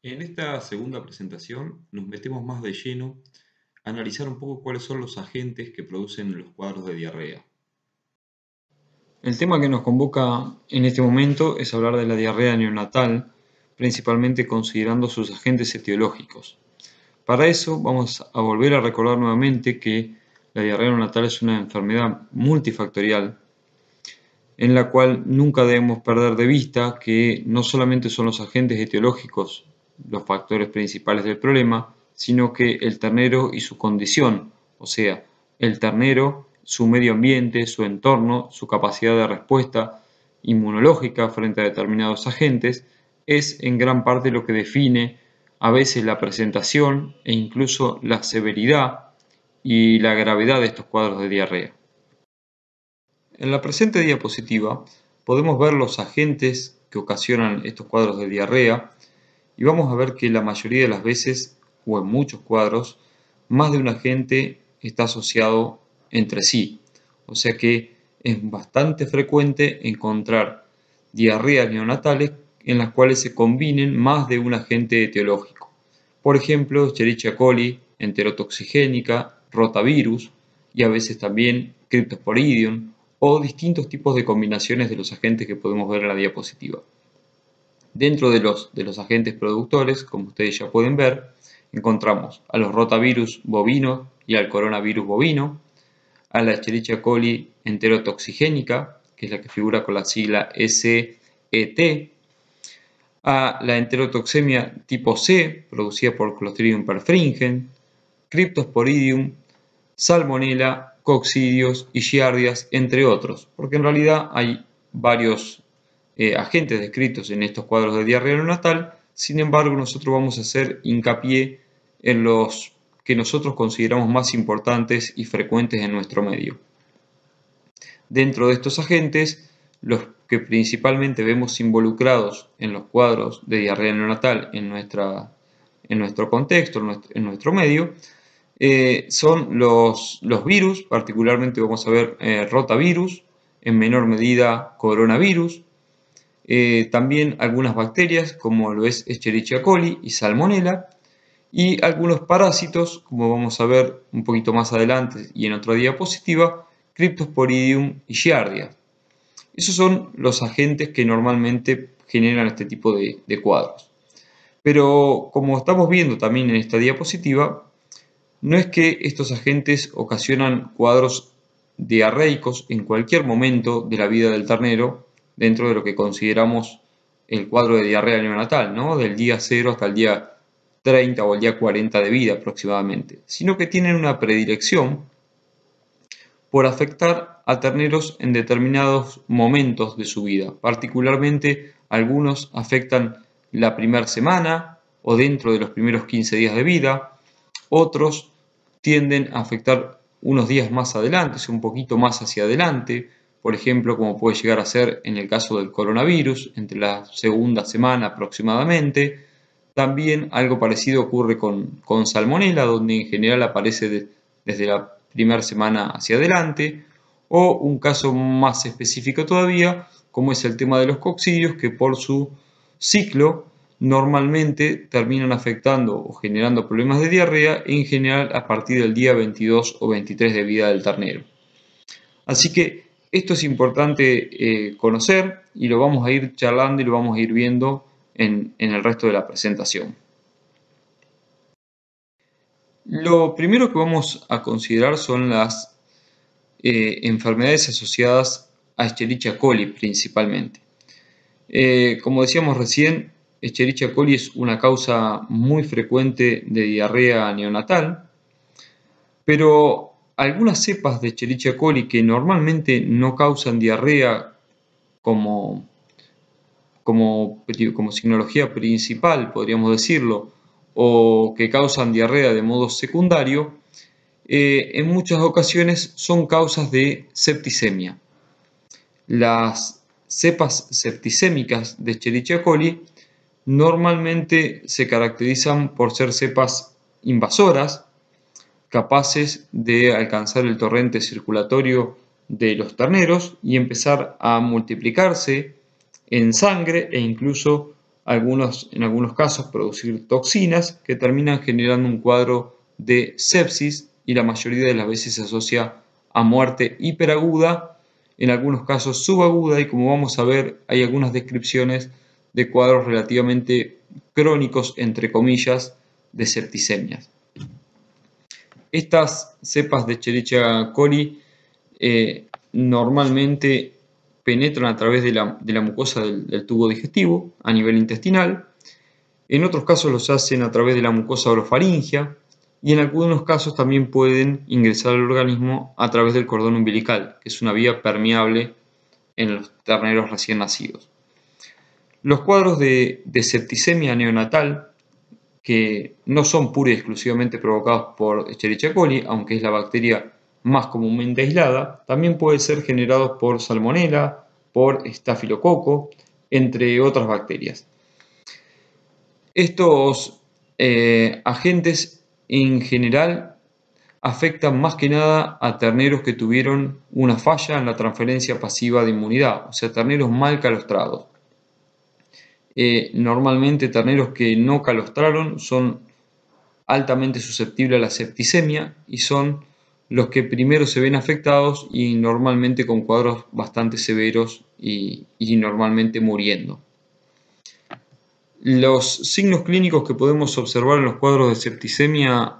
En esta segunda presentación nos metemos más de lleno a analizar un poco cuáles son los agentes que producen los cuadros de diarrea. El tema que nos convoca en este momento es hablar de la diarrea neonatal, principalmente considerando sus agentes etiológicos. Para eso vamos a volver a recordar nuevamente que la diarrea neonatal es una enfermedad multifactorial en la cual nunca debemos perder de vista que no solamente son los agentes etiológicos los factores principales del problema, sino que el ternero y su condición, o sea, el ternero, su medio ambiente, su entorno, su capacidad de respuesta inmunológica frente a determinados agentes, es en gran parte lo que define a veces la presentación e incluso la severidad y la gravedad de estos cuadros de diarrea. En la presente diapositiva podemos ver los agentes que ocasionan estos cuadros de diarrea y vamos a ver que la mayoría de las veces, o en muchos cuadros, más de un agente está asociado entre sí. O sea que es bastante frecuente encontrar diarreas neonatales en las cuales se combinen más de un agente etiológico. Por ejemplo, Escherichia coli, enterotoxigénica, rotavirus y a veces también Cryptosporidium o distintos tipos de combinaciones de los agentes que podemos ver en la diapositiva. Dentro de los agentes productores, como ustedes ya pueden ver, encontramos a los rotavirus bovinos y al coronavirus bovino, a la Escherichia coli enterotoxigénica, que es la que figura con la sigla SET, a la enterotoxemia tipo C, producida por Clostridium perfringens, Cryptosporidium, Salmonella, Coccidios y Giardias, entre otros, porque en realidad hay varios agentes descritos en estos cuadros de diarrea neonatal. Sin embargo, nosotros vamos a hacer hincapié en los que nosotros consideramos más importantes y frecuentes en nuestro medio. Dentro de estos agentes, los que principalmente vemos involucrados en los cuadros de diarrea neonatal en nuestro contexto, en nuestro medio, son los virus. Particularmente vamos a ver rotavirus, en menor medida coronavirus, también algunas bacterias como lo es Escherichia coli y Salmonella, y algunos parásitos, como vamos a ver un poquito más adelante y en otra diapositiva, Cryptosporidium y Giardia. Esos son los agentes que normalmente generan este tipo de cuadros. Pero como estamos viendo también en esta diapositiva, no es que estos agentes ocasionan cuadros diarreicos en cualquier momento de la vida del ternero, dentro de lo que consideramos el cuadro de diarrea neonatal, ¿no? Del día 0 hasta el día 30 o el día 40 de vida aproximadamente, sino que tienen una predilección por afectar a terneros en determinados momentos de su vida. Particularmente, algunos afectan la primera semana o dentro de los primeros 15 días de vida. Otros tienden a afectar unos días más adelante, un poquito más hacia adelante, por ejemplo, como puede llegar a ser en el caso del coronavirus, entre la segunda semana aproximadamente. También algo parecido ocurre con Salmonella, donde en general aparece desde la primera semana hacia adelante, o un caso más específico todavía, como es el tema de los coccidios, que por su ciclo normalmente terminan afectando o generando problemas de diarrea, en general a partir del día 22 o 23 de vida del ternero. Así que esto es importante conocer y lo vamos a ir charlando y lo vamos a ir viendo en el resto de la presentación. Lo primero que vamos a considerar son las enfermedades asociadas a Escherichia coli principalmente. Como decíamos recién, Escherichia coli es una causa muy frecuente de diarrea neonatal, pero algunas cepas de Escherichia coli que normalmente no causan diarrea como signología principal, podríamos decirlo, o que causan diarrea de modo secundario, en muchas ocasiones son causas de septicemia. Las cepas septicémicas de Escherichia coli normalmente se caracterizan por ser cepas invasoras, capaces de alcanzar el torrente circulatorio de los terneros y empezar a multiplicarse en sangre e incluso en algunos casos producir toxinas que terminan generando un cuadro de sepsis y la mayoría de las veces se asocia a muerte hiperaguda, en algunos casos subaguda, y como vamos a ver hay algunas descripciones de cuadros relativamente crónicos, entre comillas, de septicemias. Estas cepas de Escherichia coli normalmente penetran a través de la mucosa del tubo digestivo a nivel intestinal. En otros casos los hacen a través de la mucosa orofaringea y en algunos casos también pueden ingresar al organismo a través del cordón umbilical, que es una vía permeable en los terneros recién nacidos. Los cuadros de septicemia neonatal, que no son pura y exclusivamente provocados por Escherichia coli, aunque es la bacteria más comúnmente aislada, también pueden ser generados por salmonela, por estafilococo, entre otras bacterias. Estos agentes en general afectan más que nada a terneros que tuvieron una falla en la transferencia pasiva de inmunidad, o sea, terneros mal calostrados. Normalmente terneros que no calostraron son altamente susceptibles a la septicemia y son los que primero se ven afectados y normalmente con cuadros bastante severos y normalmente muriendo. Los signos clínicos que podemos observar en los cuadros de septicemia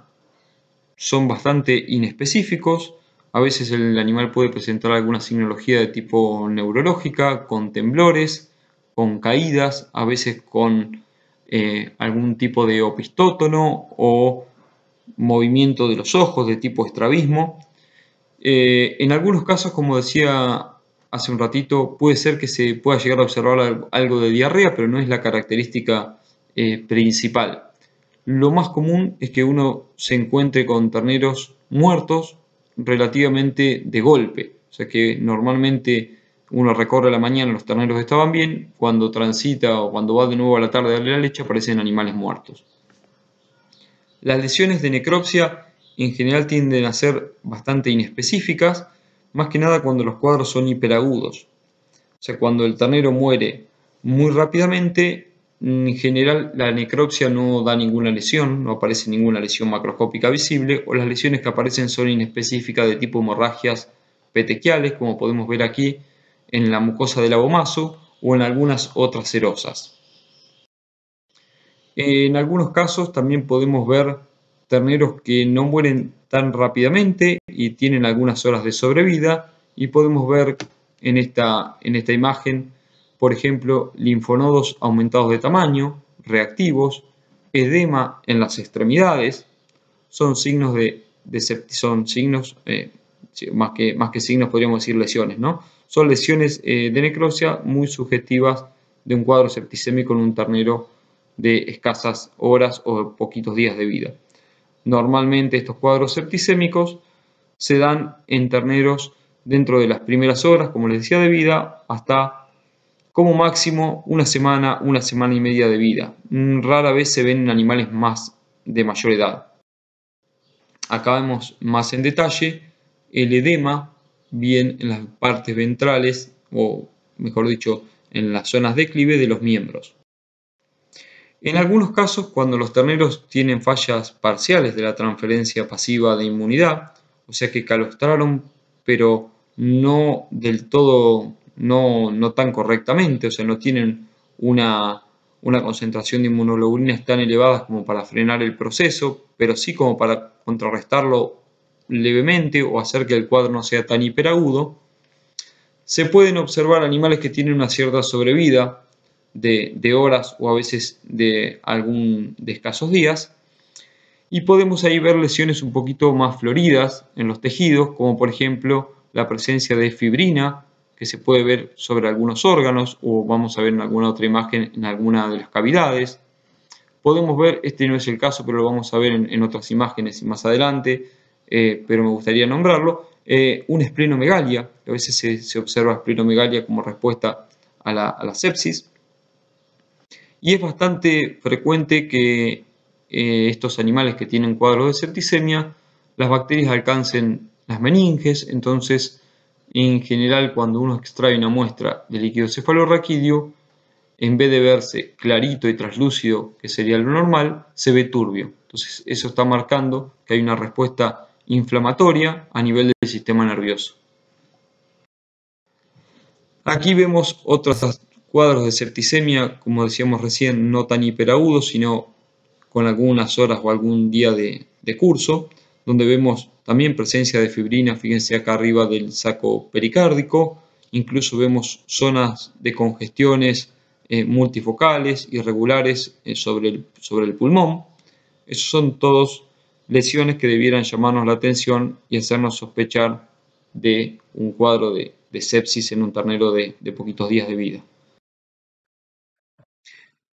son bastante inespecíficos. A veces el animal puede presentar alguna signología de tipo neurológica, con temblores, con caídas, a veces con algún tipo de opistótono o movimiento de los ojos de tipo estrabismo. En algunos casos, como decía hace un ratito, puede ser que se pueda llegar a observar algo de diarrea, pero no es la característica principal. Lo más común es que uno se encuentre con terneros muertos relativamente de golpe, o sea que normalmente uno recorre la mañana, los terneros estaban bien, cuando transita o cuando va de nuevo a la tarde a darle la leche aparecen animales muertos. Las lesiones de necropsia en general tienden a ser bastante inespecíficas, más que nada cuando los cuadros son hiperagudos. O sea, cuando el ternero muere muy rápidamente, en general la necropsia no da ninguna lesión, no aparece ninguna lesión macroscópica visible, o las lesiones que aparecen son inespecíficas de tipo hemorragias petequiales, como podemos ver aquí en la mucosa del abomaso o en algunas otras serosas. En algunos casos también podemos ver terneros que no mueren tan rápidamente y tienen algunas horas de sobrevida, y podemos ver en esta imagen, por ejemplo, linfonodos aumentados de tamaño, reactivos, edema en las extremidades. Son signos más que signos podríamos decir lesiones, ¿no? Son lesiones de necropsia muy sugestivas de un cuadro septicémico en un ternero de escasas horas o poquitos días de vida. Normalmente estos cuadros septicémicos se dan en terneros dentro de las primeras horas, como les decía, de vida, hasta como máximo una semana y media de vida. Rara vez se ven en animales más de mayor edad. Acá vemos más en detalle el edema, bien en las partes ventrales, o mejor dicho, en las zonas declive de los miembros. En algunos casos, cuando los terneros tienen fallas parciales de la transferencia pasiva de inmunidad, o sea que calostraron pero no del todo, no tan correctamente, o sea, no tienen una concentración de inmunoglobulinas tan elevadas como para frenar el proceso, pero sí como para contrarrestarlo levemente o hacer que el cuadro no sea tan hiperagudo, se pueden observar animales que tienen una cierta sobrevida de horas o a veces de escasos días, y podemos ahí ver lesiones un poquito más floridas en los tejidos, como por ejemplo la presencia de fibrina que se puede ver sobre algunos órganos, o vamos a ver en alguna otra imagen en alguna de las cavidades. Podemos ver, este no es el caso, pero lo vamos a ver en otras imágenes más adelante, pero me gustaría nombrarlo, una esplenomegalia. A veces se observa esplenomegalia como respuesta a la sepsis. Y es bastante frecuente que estos animales que tienen cuadros de septicemia, las bacterias alcancen las meninges. Entonces, en general, cuando uno extrae una muestra de líquido cefalorraquídeo, en vez de verse clarito y translúcido, que sería lo normal, se ve turbio. Entonces eso está marcando que hay una respuesta inflamatoria a nivel del sistema nervioso. Aquí vemos otros cuadros de septicemia, como decíamos recién, no tan hiperagudos, sino con algunas horas o algún día de curso, donde vemos también presencia de fibrina, fíjense acá arriba del saco pericárdico, incluso vemos zonas de congestiones multifocales, irregulares sobre el pulmón. Esos son todos lesiones que debieran llamarnos la atención y hacernos sospechar de un cuadro de sepsis en un ternero de poquitos días de vida.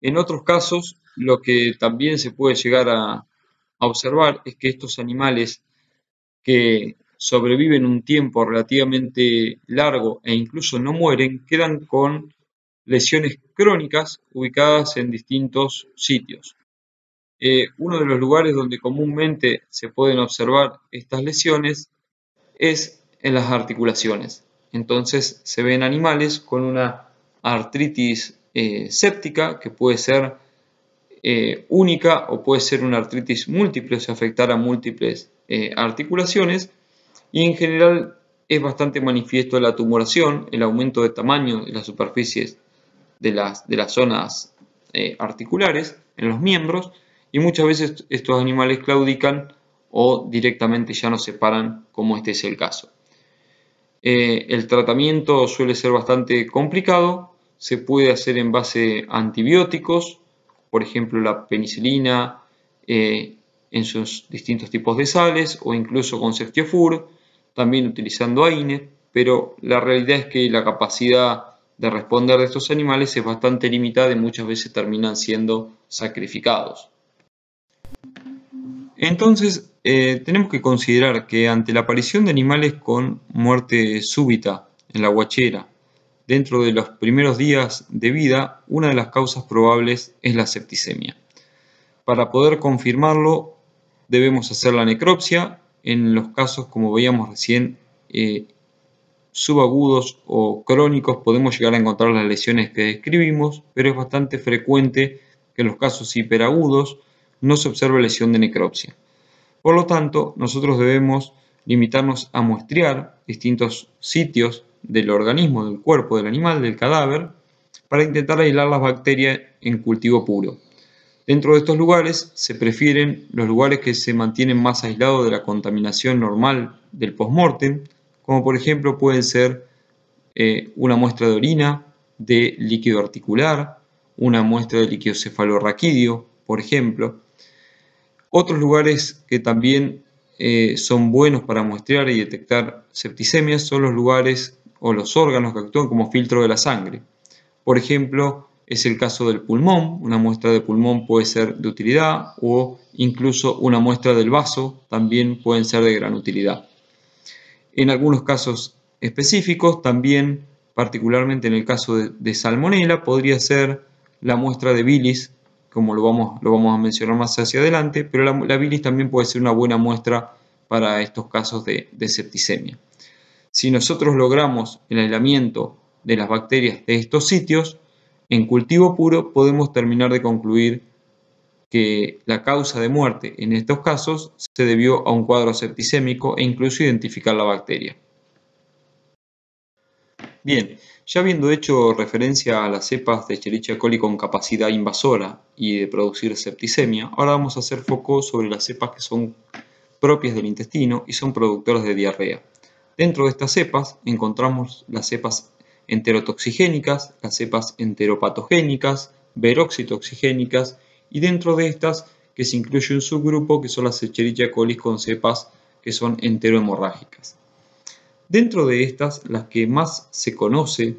En otros casos, lo que también se puede llegar a observar es que estos animales que sobreviven un tiempo relativamente largo e incluso no mueren, quedan con lesiones crónicas ubicadas en distintos sitios. Uno de los lugares donde comúnmente se pueden observar estas lesiones es en las articulaciones. Entonces se ven animales con una artritis séptica que puede ser única o puede ser una artritis múltiple, o sea, afectar a múltiples articulaciones, y en general es bastante manifiesto la tumoración, el aumento de tamaño de las superficies de las zonas articulares en los miembros, y muchas veces estos animales claudican o directamente ya no se paran, como este es el caso. El tratamiento suele ser bastante complicado, se puede hacer en base a antibióticos, por ejemplo la penicilina en sus distintos tipos de sales, o incluso con ceftiofur, también utilizando AINE, pero la realidad es que la capacidad de responder de estos animales es bastante limitada y muchas veces terminan siendo sacrificados. Entonces, tenemos que considerar que ante la aparición de animales con muerte súbita en la guachera, dentro de los primeros días de vida, una de las causas probables es la septicemia. Para poder confirmarlo, debemos hacer la necropsia. En los casos, como veíamos recién, subagudos o crónicos, podemos llegar a encontrar las lesiones que describimos, pero es bastante frecuente que en los casos hiperagudos no se observe lesión de necropsia. Por lo tanto, nosotros debemos limitarnos a muestrear distintos sitios del organismo, del cuerpo del animal, del cadáver, para intentar aislar las bacterias en cultivo puro. Dentro de estos lugares se prefieren los lugares que se mantienen más aislados de la contaminación normal del postmortem, como por ejemplo pueden ser una muestra de orina, de líquido articular, una muestra de líquido cefalorraquídeo, por ejemplo. Otros lugares que también son buenos para muestrear y detectar septicemia son los lugares o los órganos que actúan como filtro de la sangre. Por ejemplo, es el caso del pulmón. Una muestra de pulmón puede ser de utilidad, o incluso una muestra del vaso también pueden ser de gran utilidad. En algunos casos específicos, también particularmente en el caso de salmonela, podría ser la muestra de bilis, como lo vamos a mencionar más hacia adelante, pero la bilis también puede ser una buena muestra para estos casos de septicemia. Si nosotros logramos el aislamiento de las bacterias de estos sitios, en cultivo puro podemos terminar de concluir que la causa de muerte en estos casos se debió a un cuadro septicémico e incluso identificar la bacteria. Bien, ya habiendo hecho referencia a las cepas de Escherichia coli con capacidad invasora y de producir septicemia, ahora vamos a hacer foco sobre las cepas que son propias del intestino y son productoras de diarrea. Dentro de estas cepas encontramos las cepas enterotoxigénicas, las cepas enteropatogénicas, veroxitoxigénicas, y dentro de estas que se incluye un subgrupo que son las Escherichia coli con cepas que son enterohemorrágicas. Dentro de estas, las que más se conoce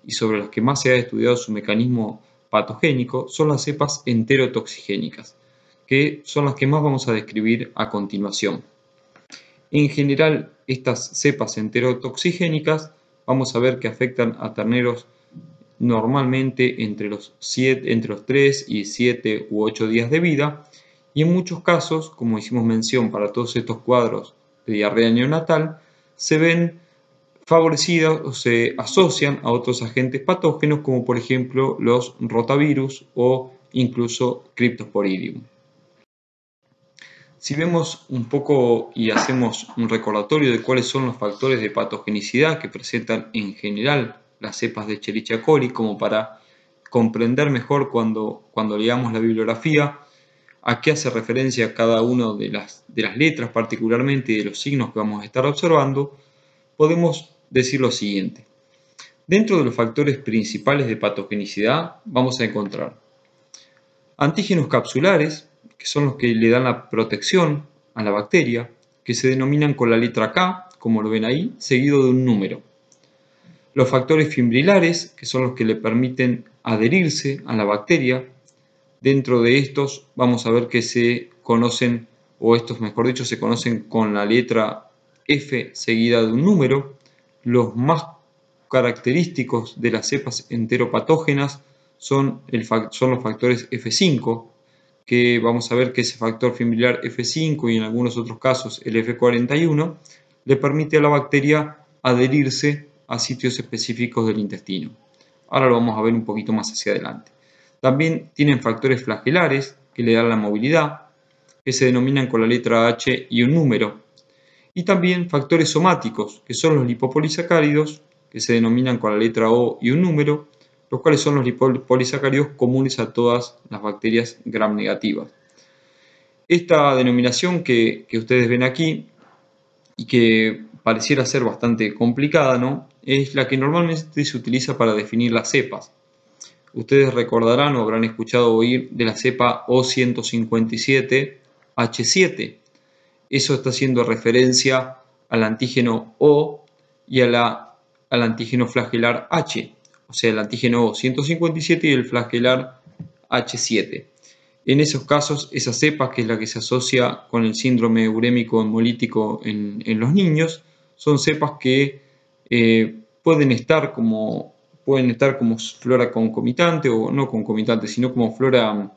y sobre las que más se ha estudiado su mecanismo patogénico son las cepas enterotoxigénicas, que son las que más vamos a describir a continuación. En general, estas cepas enterotoxigénicas vamos a ver que afectan a terneros normalmente entre los 3 y 7 u 8 días de vida, y en muchos casos, como hicimos mención para todos estos cuadros de diarrea neonatal, se ven favorecidas o se asocian a otros agentes patógenos como por ejemplo los rotavirus o incluso Cryptosporidium. Si vemos un poco y hacemos un recordatorio de cuáles son los factores de patogenicidad que presentan en general las cepas de Escherichia coli, como para comprender mejor cuando leamos la bibliografía a qué hace referencia cada una de las letras particularmente y de los signos que vamos a estar observando, podemos decir lo siguiente. Dentro de los factores principales de patogenicidad vamos a encontrar antígenos capsulares, que son los que le dan la protección a la bacteria, que se denominan con la letra K, como lo ven ahí, seguido de un número. Los factores fibrilares, que son los que le permiten adherirse a la bacteria. Dentro de estos vamos a ver que se conocen, o estos mejor dicho, se conocen con la letra F seguida de un número. Los más característicos de las cepas enteropatógenas son los factores F5, que vamos a ver que ese factor fibrilar F5 y en algunos otros casos el F41 le permite a la bacteria adherirse a sitios específicos del intestino. Ahora lo vamos a ver un poquito más hacia adelante. También tienen factores flagelares que le dan la movilidad, que se denominan con la letra H y un número. Y también factores somáticos, que son los lipopolisacáridos, que se denominan con la letra O y un número, los cuales son los lipopolisacáridos comunes a todas las bacterias gram negativas. Esta denominación que ustedes ven aquí y que pareciera ser bastante complicada, ¿no?, es la que normalmente se utiliza para definir las cepas. Ustedes recordarán o habrán escuchado oír de la cepa O157H7. Eso está haciendo referencia al antígeno O y al antígeno flagelar H, o sea, el antígeno O157 y el flagelar H7. En esos casos, esa cepa, que es la que se asocia con el síndrome urémico hemolítico en los niños, son cepas que pueden estar como flora concomitante, o no concomitante, sino como flora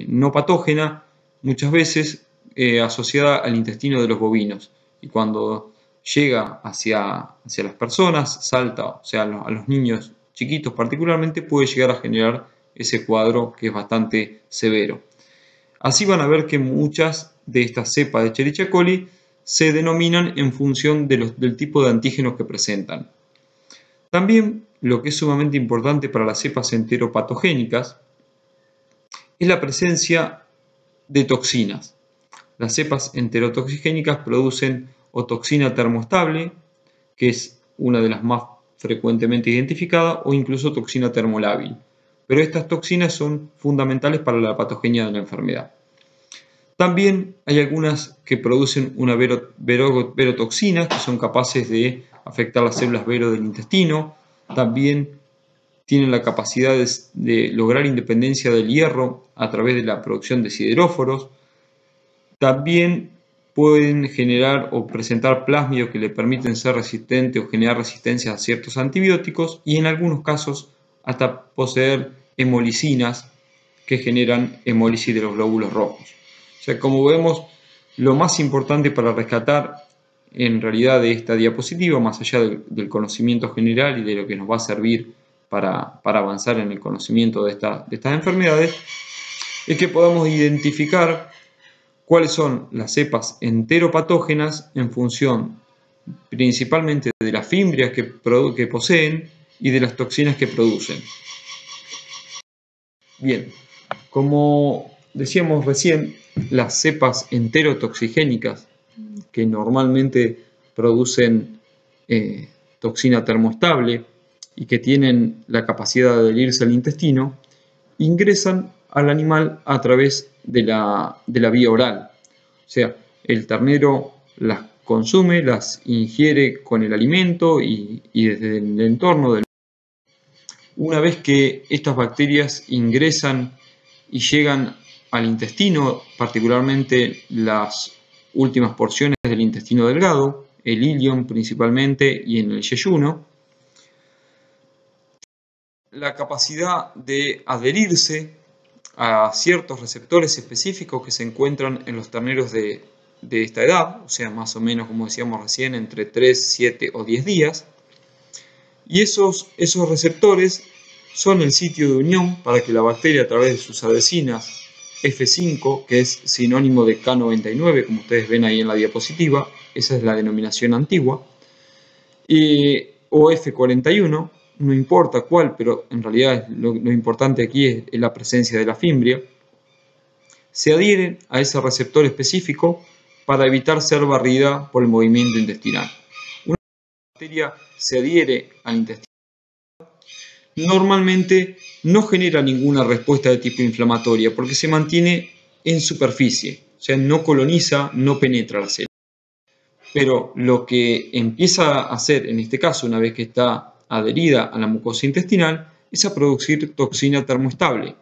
no patógena, muchas veces asociada al intestino de los bovinos. Y cuando llega hacia las personas, salta, o sea, a los niños chiquitos particularmente, puede llegar a generar ese cuadro que es bastante severo. Así van a ver que muchas de estas cepas de Escherichia coli se denominan en función del tipo de antígenos que presentan. También lo que es sumamente importante para las cepas enteropatogénicas es la presencia de toxinas. Las cepas enterotoxigénicas producen o toxina termoestable, que es una de las más frecuentemente identificadas, o incluso toxina termolábil. Pero estas toxinas son fundamentales para la patogenia de la enfermedad. También hay algunas que producen una verotoxinas, que son capaces de afectar las células vero del intestino. También tienen la capacidad de lograr independencia del hierro a través de la producción de sideróforos. También pueden generar o presentar plásmidos que le permiten ser resistentes o generar resistencia a ciertos antibióticos, y en algunos casos hasta poseer hemolicinas que generan hemólisis de los glóbulos rojos. O sea, como vemos, lo más importante para rescatar en realidad de esta diapositiva, más allá del conocimiento general y de lo que nos va a servir para avanzar en el conocimiento de estas enfermedades, es que podamos identificar cuáles son las cepas enteropatógenas en función principalmente de las fimbrias que poseen y de las toxinas que producen. Bien, como decíamos recién, las cepas enterotoxigénicas, que normalmente producen toxina termoestable y que tienen la capacidad de adherirse al intestino, ingresan al animal a través de la vía oral. O sea, el ternero las consume, las ingiere con el alimento y desde el entorno del. Una vez que estas bacterias ingresan y llegan al intestino, particularmente las últimas porciones del intestino delgado, el ilion principalmente y en el yeyuno, la capacidad de adherirse a ciertos receptores específicos que se encuentran en los terneros de de esta edad, o sea, más o menos, como decíamos recién, entre 3, 7 o 10 días. Y esos receptores son el sitio de unión para que la bacteria, a través de sus adhesinas F5, que es sinónimo de K99, como ustedes ven ahí en la diapositiva, esa es la denominación antigua, o F41, no importa cuál, pero en realidad lo importante aquí es la presencia de la fimbria, se adhieren a ese receptor específico para evitar ser barrida por el movimiento intestinal. Una bacteria se adhiere al intestino, normalmente no genera ninguna respuesta de tipo inflamatoria porque se mantiene en superficie, o sea, no coloniza, no penetra la célula. Pero lo que empieza a hacer, en este caso, una vez que está adherida a la mucosa intestinal, es a producir toxina termoestable.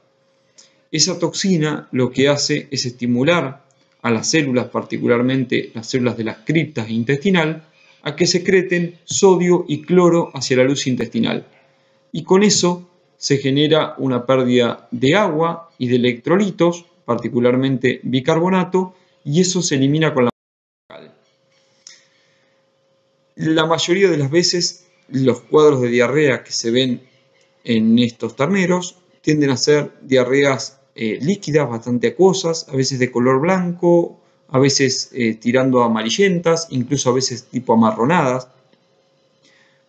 Esa toxina lo que hace es estimular a las células, particularmente las células de las criptas intestinal, a que secreten sodio y cloro hacia la luz intestinal. Y con eso se genera una pérdida de agua y de electrolitos, particularmente bicarbonato, y eso se elimina con la fecal. La mayoría de las veces los cuadros de diarrea que se ven en estos terneros tienden a ser diarreas líquidas, bastante acuosas, a veces de color blanco, a veces tirando a amarillentas, incluso a veces tipo amarronadas.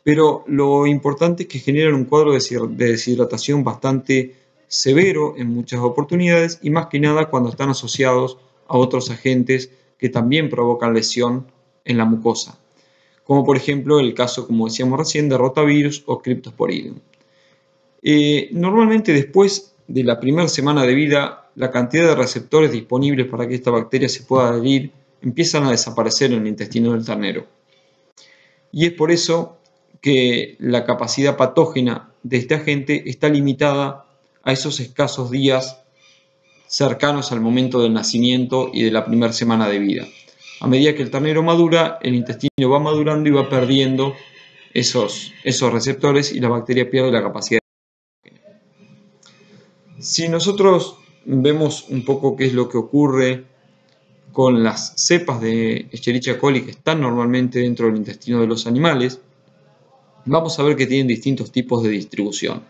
Pero lo importante es que generan un cuadro de deshidratación bastante severo en muchas oportunidades y más que nada cuando están asociados a otros agentes que también provocan lesión en la mucosa, como por ejemplo el caso, como decíamos recién, de rotavirus o Cryptosporidium. Normalmente después de la primera semana de vida, la cantidad de receptores disponibles para que esta bacteria se pueda adherir empiezan a desaparecer en el intestino del ternero. Y es por eso que la capacidad patógena de este agente está limitada a esos escasos días cercanos al momento del nacimiento y de la primera semana de vida. A medida que el ternero madura, el intestino va madurando y va perdiendo esos receptores y la bacteria pierde la capacidad. Si nosotros vemos un poco qué es lo que ocurre con las cepas de Escherichia coli que están normalmente dentro del intestino de los animales, vamos a ver que tienen distintos tipos de distribución.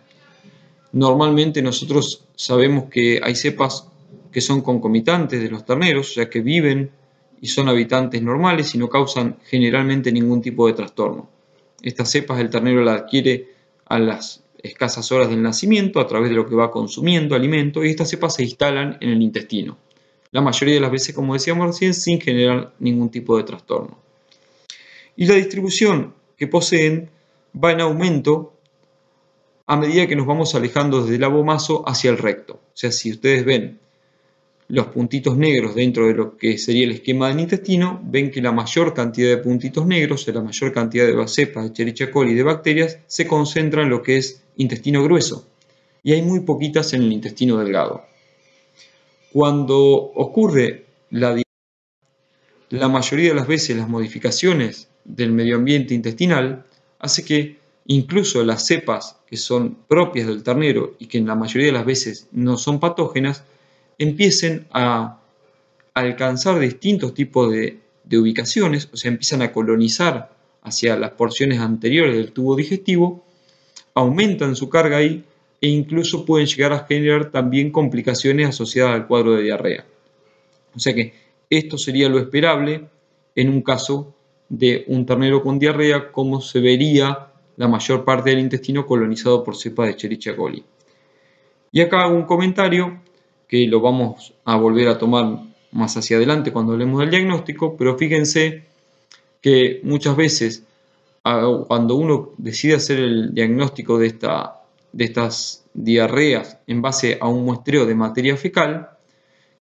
Normalmente nosotros sabemos que hay cepas que son concomitantes de los terneros, o sea que viven y son habitantes normales y no causan generalmente ningún tipo de trastorno. Estas cepas el ternero las adquiere a las escasas horas del nacimiento a través de lo que va consumiendo alimento y estas cepas se instalan en el intestino. La mayoría de las veces, como decíamos recién, sin generar ningún tipo de trastorno. Y la distribución que poseen va en aumento a medida que nos vamos alejando desde el abomaso hacia el recto. O sea, si ustedes ven los puntitos negros dentro de lo que sería el esquema del intestino, ven que la mayor cantidad de puntitos negros, la mayor cantidad de cepas de Escherichia coli y de bacterias, se concentra en lo que es intestino grueso. Y hay muy poquitas en el intestino delgado. Cuando ocurre la mayoría de las veces las modificaciones del medio ambiente intestinal hace que incluso las cepas que son propias del ternero y que en la mayoría de las veces no son patógenas, empiecen a alcanzar distintos tipos de ubicaciones, o sea, empiezan a colonizar hacia las porciones anteriores del tubo digestivo, aumentan su carga ahí e incluso pueden llegar a generar también complicaciones asociadas al cuadro de diarrea. O sea que esto sería lo esperable en un caso de un ternero con diarrea, como se vería la mayor parte del intestino colonizado por cepas de Escherichia coli. Y acá hago un comentario que lo vamos a volver a tomar más hacia adelante cuando hablemos del diagnóstico, pero fíjense que muchas veces cuando uno decide hacer el diagnóstico de estas diarreas en base a un muestreo de materia fecal,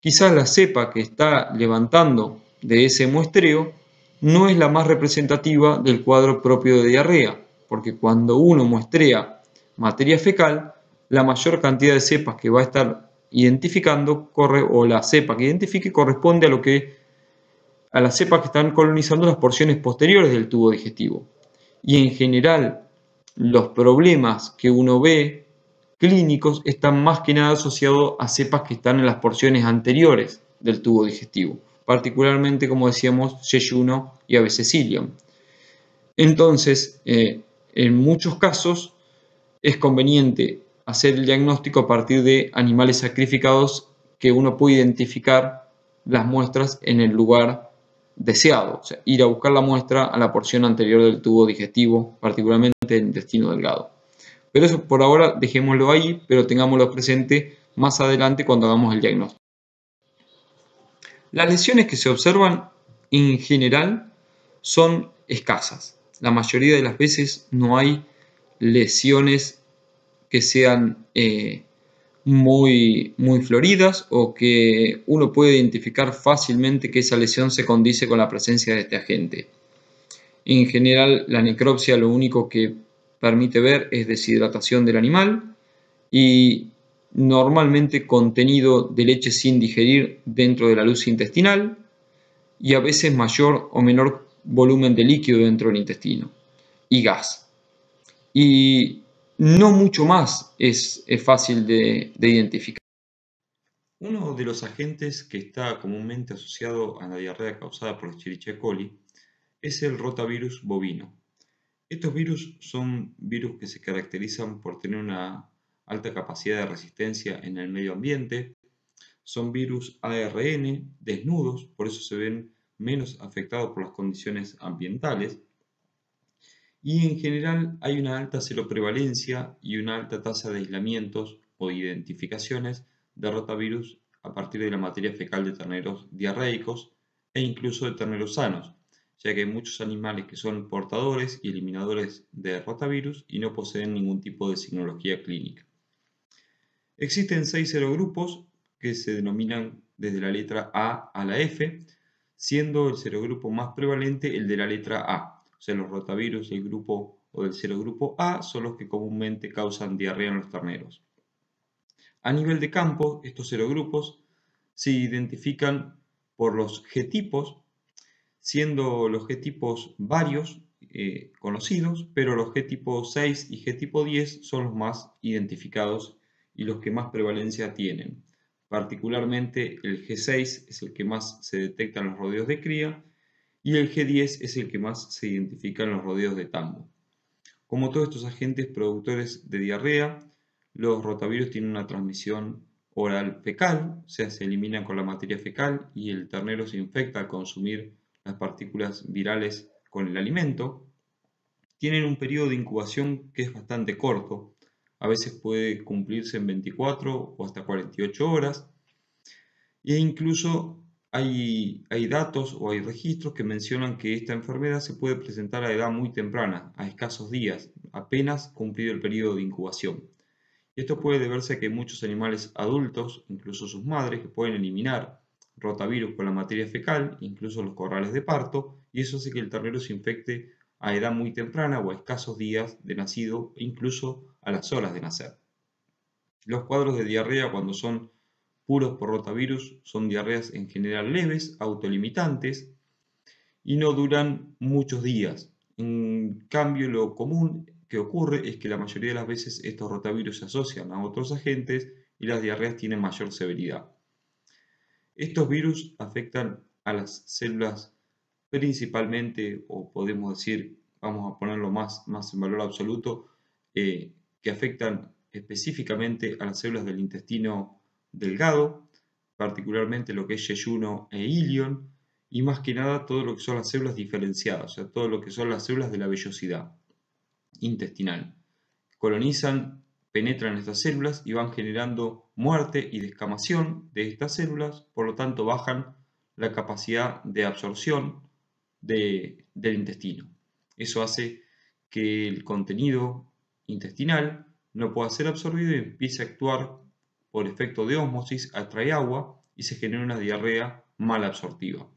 quizás la cepa que está levantando de ese muestreo no es la más representativa del cuadro propio de diarrea, porque cuando uno muestrea materia fecal, la mayor cantidad de cepas que va a estar identificando o la cepa que identifique corresponde a las cepas que están colonizando las porciones posteriores del tubo digestivo. Y en general, los problemas que uno ve clínicos están más que nada asociados a cepas que están en las porciones anteriores del tubo digestivo. particularmente, como decíamos, yeyuno y a veces ilium. Entonces, en muchos casos es conveniente hacer el diagnóstico a partir de animales sacrificados que uno puede identificar las muestras en el lugar deseado, o sea, ir a buscar la muestra a la porción anterior del tubo digestivo, particularmente el intestino delgado. Pero eso por ahora dejémoslo ahí, pero tengámoslo presente más adelante cuando hagamos el diagnóstico. Las lesiones que se observan en general son escasas. La mayoría de las veces no hay lesiones que sean muy floridas o que uno puede identificar fácilmente que esa lesión se condice con la presencia de este agente. En general, la necropsia lo único que permite ver es deshidratación del animal y normalmente contenido de leche sin digerir dentro de la luz intestinal y a veces mayor o menor volumen de líquido dentro del intestino y gas. Y no mucho más es fácil de identificar. Uno de los agentes que está comúnmente asociado a la diarrea causada por Escherichia coli es el rotavirus bovino. Estos virus son virus que se caracterizan por tener una alta capacidad de resistencia en el medio ambiente. Son virus ARN desnudos, por eso se ven menos afectados por las condiciones ambientales. Y en general hay una alta seroprevalencia y una alta tasa de aislamientos o identificaciones de rotavirus a partir de la materia fecal de terneros diarreicos e incluso de terneros sanos, ya que hay muchos animales que son portadores y eliminadores de rotavirus y no poseen ningún tipo de signología clínica. Existen 6 serogrupos que se denominan desde la letra A a la F, siendo el serogrupo más prevalente el de la letra A. O sea, los rotavirus del grupo o del serogrupo A son los que comúnmente causan diarrea en los terneros. A nivel de campo, estos serogrupos se identifican por los G-tipos, siendo los G-tipos varios conocidos, pero los G-tipo 6 y G-tipo 10 son los más identificados y los que más prevalencia tienen. Particularmente el G6 es el que más se detecta en los rodeos de cría y el G10 es el que más se identifica en los rodeos de tambo. Como todos estos agentes productores de diarrea, los rotavirus tienen una transmisión oral fecal, o sea, se eliminan con la materia fecal y el ternero se infecta al consumir las partículas virales con el alimento. Tienen un periodo de incubación que es bastante corto, a veces puede cumplirse en 24 o hasta 48 horas, e incluso hay datos o hay registros que mencionan que esta enfermedad se puede presentar a edad muy temprana, a escasos días, apenas cumplido el periodo de incubación. Esto puede deberse a que muchos animales adultos, incluso sus madres, que pueden eliminar rotavirus con la materia fecal, incluso los corrales de parto, y eso hace que el ternero se infecte a edad muy temprana o a escasos días de nacido, e incluso a las horas de nacer. Los cuadros de diarrea cuando son puros por rotavirus son diarreas en general leves, autolimitantes y no duran muchos días. En cambio, lo común que ocurre es que la mayoría de las veces estos rotavirus se asocian a otros agentes y las diarreas tienen mayor severidad. Estos virus afectan a las células principalmente, o podemos decir, vamos a ponerlo más en valor absoluto, que afectan específicamente a las células del intestino delgado, particularmente lo que es yeyuno e ilion, y más que nada todo lo que son las células diferenciadas, o sea, todo lo que son las células de la vellosidad intestinal. Colonizan, penetran estas células y van generando muerte y descamación de estas células, por lo tanto bajan la capacidad de absorción del intestino. Eso hace que el contenido intestinal no pueda ser absorbido y empiece a actuar por efecto de ósmosis, atrae agua y se genera una diarrea mal absortiva.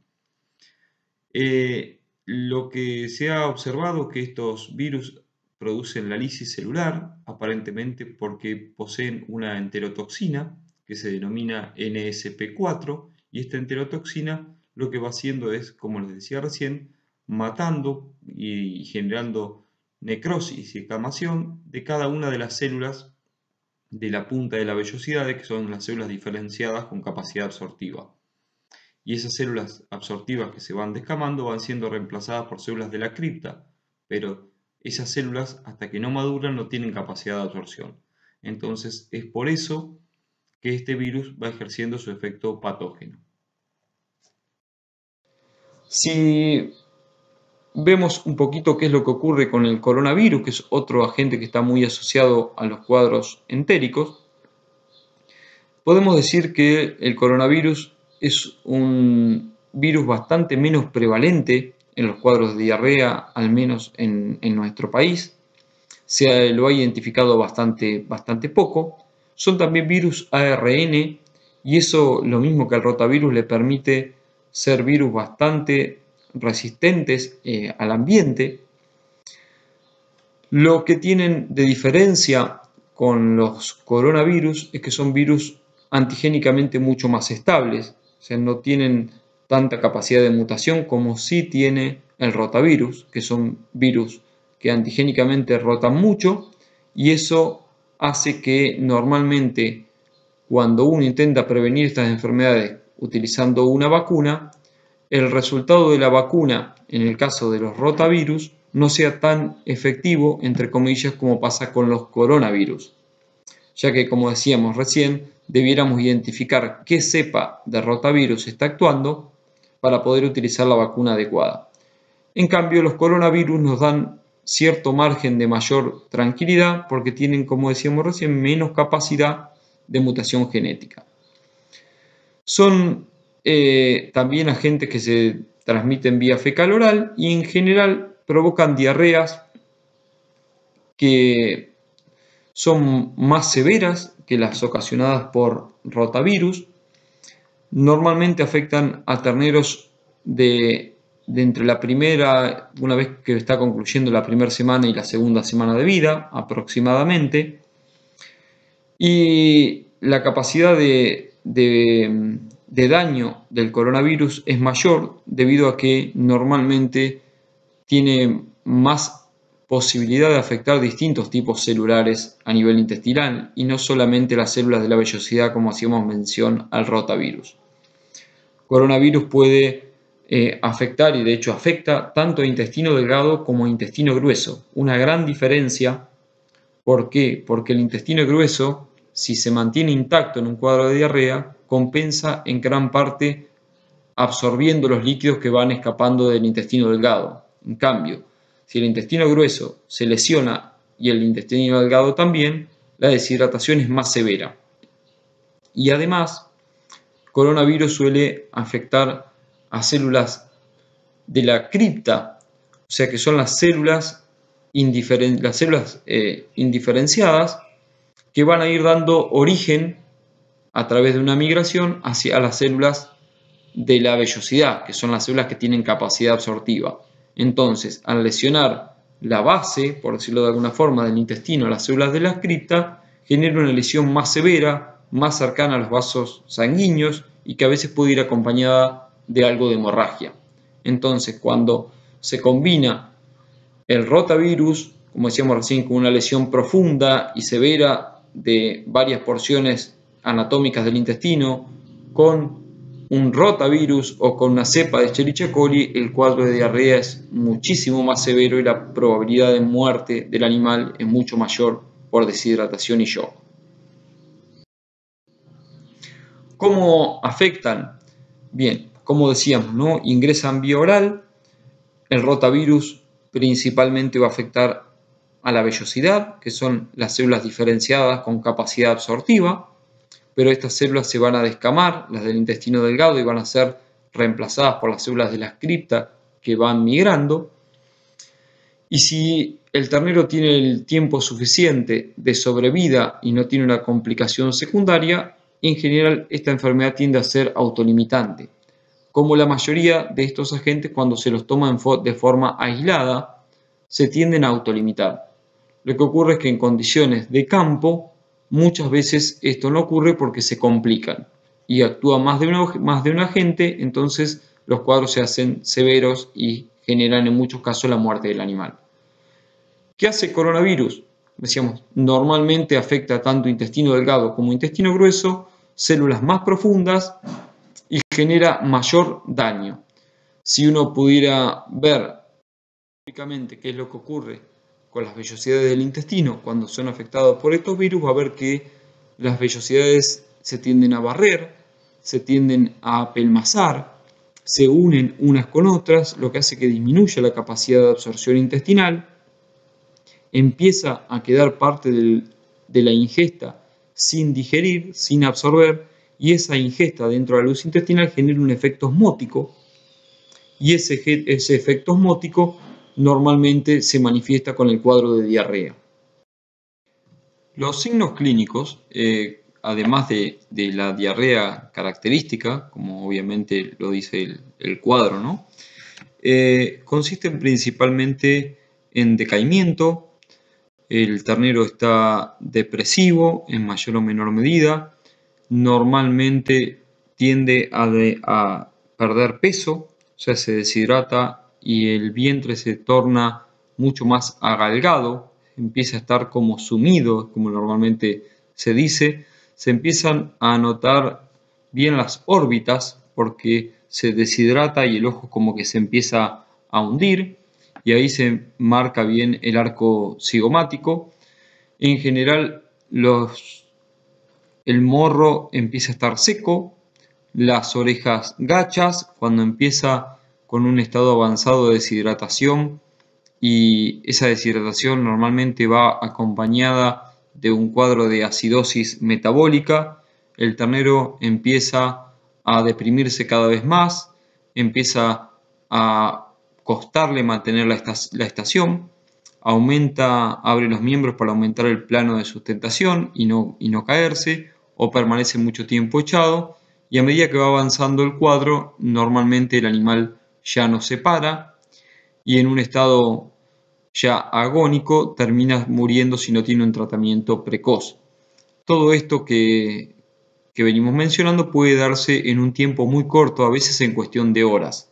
Lo que se ha observado es que estos virus producen la lisis celular, aparentemente porque poseen una enterotoxina que se denomina NSP4, y esta enterotoxina lo que va haciendo es, como les decía recién, matando y generando necrosis y escamación de cada una de las células de la punta de la vellosidad, que son las células diferenciadas con capacidad absortiva. y esas células absortivas que se van descamando van siendo reemplazadas por células de la cripta, pero esas células hasta que no maduran no tienen capacidad de absorción. Entonces es por eso que este virus va ejerciendo su efecto patógeno. Si vemos un poquito qué es lo que ocurre con el coronavirus, que es otro agente que está muy asociado a los cuadros entéricos, podemos decir que el coronavirus es un virus bastante menos prevalente en los cuadros de diarrea, al menos en nuestro país. Se lo ha identificado bastante poco. Son también virus ARN y eso, lo mismo que el rotavirus, le permite ser virus bastante resistentes al ambiente. Lo que tienen de diferencia con los coronavirus es que son virus antigénicamente mucho más estables, o sea, no tienen tanta capacidad de mutación como sí tiene el rotavirus, que son virus que antigénicamente rotan mucho, y eso hace que normalmente cuando uno intenta prevenir estas enfermedades utilizando una vacuna, el resultado de la vacuna, en el caso de los rotavirus, no sea tan efectivo, entre comillas, como pasa con los coronavirus, ya que, como decíamos recién, debiéramos identificar qué cepa de rotavirus está actuando para poder utilizar la vacuna adecuada. En cambio, los coronavirus nos dan cierto margen de mayor tranquilidad porque tienen, como decíamos recién, menos capacidad de mutación genética. Son también agentes que se transmiten vía fecal oral y en general provocan diarreas que son más severas que las ocasionadas por rotavirus. Normalmente afectan a terneros de entre la primera, una vez que está concluyendo la primera semana y la segunda semana de vida aproximadamente, y la capacidad de daño del coronavirus es mayor debido a que normalmente tiene más posibilidad de afectar distintos tipos celulares a nivel intestinal y no solamente las células de la vellosidad, como hacíamos mención al rotavirus. Coronavirus puede afectar, y de hecho afecta, tanto a intestino delgado como a intestino grueso. Una gran diferencia. ¿Por qué? Porque el intestino grueso, si se mantiene intacto en un cuadro de diarrea, compensa en gran parte absorbiendo los líquidos que van escapando del intestino delgado. En cambio, si el intestino grueso se lesiona y el intestino delgado también, la deshidratación es más severa. Y además, coronavirus suele afectar a células de la cripta, o sea que son las células indiferenciadas que van a ir dando origen a través de una migración hacia las células de la vellosidad, que son las células que tienen capacidad absortiva. Entonces, al lesionar la base, por decirlo de alguna forma, del intestino, las células de la cripta, genera una lesión más severa, más cercana a los vasos sanguíneos y que a veces puede ir acompañada de algo de hemorragia. Entonces, cuando se combina el rotavirus, como decíamos recién, con una lesión profunda y severa de varias porciones anatómicas del intestino, con un rotavirus o con una cepa de Escherichia coli, el cuadro de diarrea es muchísimo más severo y la probabilidad de muerte del animal es mucho mayor por deshidratación y shock. ¿Cómo afectan? Bien, como decíamos, ¿no? Ingresan vía oral. El rotavirus principalmente va a afectar a la vellosidad, que son las células diferenciadas con capacidad absortiva, pero estas células se van a descamar, las del intestino delgado, y van a ser reemplazadas por las células de la cripta que van migrando. Y si el ternero tiene el tiempo suficiente de sobrevida y no tiene una complicación secundaria, en general esta enfermedad tiende a ser autolimitante. Como la mayoría de estos agentes, cuando se los toma de forma aislada, se tienden a autolimitar. Lo que ocurre es que en condiciones de campo, muchas veces esto no ocurre porque se complican y actúa más de un agente, entonces los cuadros se hacen severos y generan en muchos casos la muerte del animal. ¿Qué hace el coronavirus? Decíamos, normalmente afecta tanto intestino delgado como intestino grueso, células más profundas, y genera mayor daño. Si uno pudiera ver gráficamente qué es lo que ocurre con las vellosidades del intestino cuando son afectados por estos virus, va a ver que las vellosidades se tienden a barrer, se tienden a apelmazar, se unen unas con otras, lo que hace que disminuya la capacidad de absorción intestinal, empieza a quedar parte de la ingesta sin digerir, sin absorber, y esa ingesta dentro de la luz intestinal genera un efecto osmótico, y ese efecto osmótico normalmente se manifiesta con el cuadro de diarrea. Los signos clínicos, además de la diarrea característica, como obviamente lo dice el cuadro, ¿no? Consisten principalmente en decaimiento, el ternero está depresivo en mayor o menor medida, normalmente tiende a perder peso, o sea, se deshidrata y el vientre se torna mucho más agalgado, empieza a estar como sumido, como normalmente se dice, se empiezan a notar bien las órbitas porque se deshidrata y el ojo como que se empieza a hundir y ahí se marca bien el arco cigomático. En general el morro empieza a estar seco, las orejas gachas, cuando empieza con un estado avanzado de deshidratación, y esa deshidratación normalmente va acompañada de un cuadro de acidosis metabólica, el ternero empieza a deprimirse cada vez más, empieza a costarle mantener la estación, abre los miembros para aumentar el plano de sustentación y no caerse, o permanece mucho tiempo echado, y a medida que va avanzando el cuadro, normalmente el animal ya no se para y en un estado ya agónico termina muriendo si no tiene un tratamiento precoz. Todo esto que venimos mencionando puede darse en un tiempo muy corto, a veces en cuestión de horas.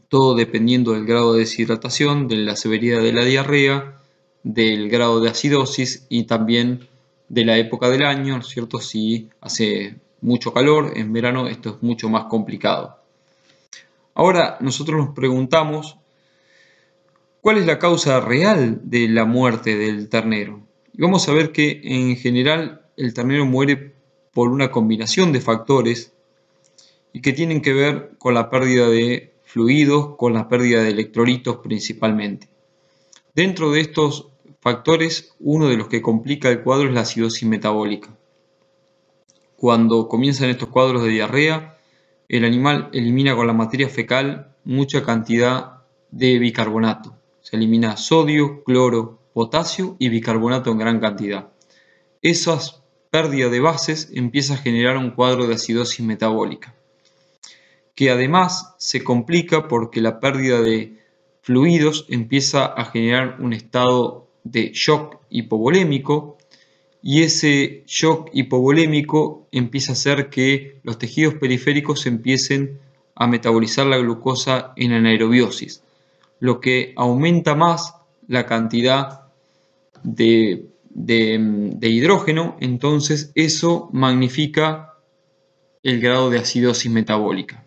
Todo dependiendo del grado de deshidratación, de la severidad de la diarrea, del grado de acidosis y también de la época del año, ¿no es cierto? Si hace mucho calor, en verano esto es mucho más complicado. Ahora nosotros nos preguntamos, ¿cuál es la causa real de la muerte del ternero? Y vamos a ver que en general el ternero muere por una combinación de factores y que tienen que ver con la pérdida de fluidos, con la pérdida de electrolitos principalmente. Dentro de estos factores, uno de los que complica el cuadro es la acidosis metabólica. Cuando comienzan estos cuadros de diarrea, el animal elimina con la materia fecal mucha cantidad de bicarbonato. Se elimina sodio, cloro, potasio y bicarbonato en gran cantidad. Esas pérdidas de bases empiezan a generar un cuadro de acidosis metabólica, que además se complica porque la pérdida de fluidos empieza a generar un estado de shock hipovolémico, y ese shock hipovolémico empieza a hacer que los tejidos periféricos empiecen a metabolizar la glucosa en anaerobiosis, lo que aumenta más la cantidad de hidrógeno, entonces eso magnifica el grado de acidosis metabólica.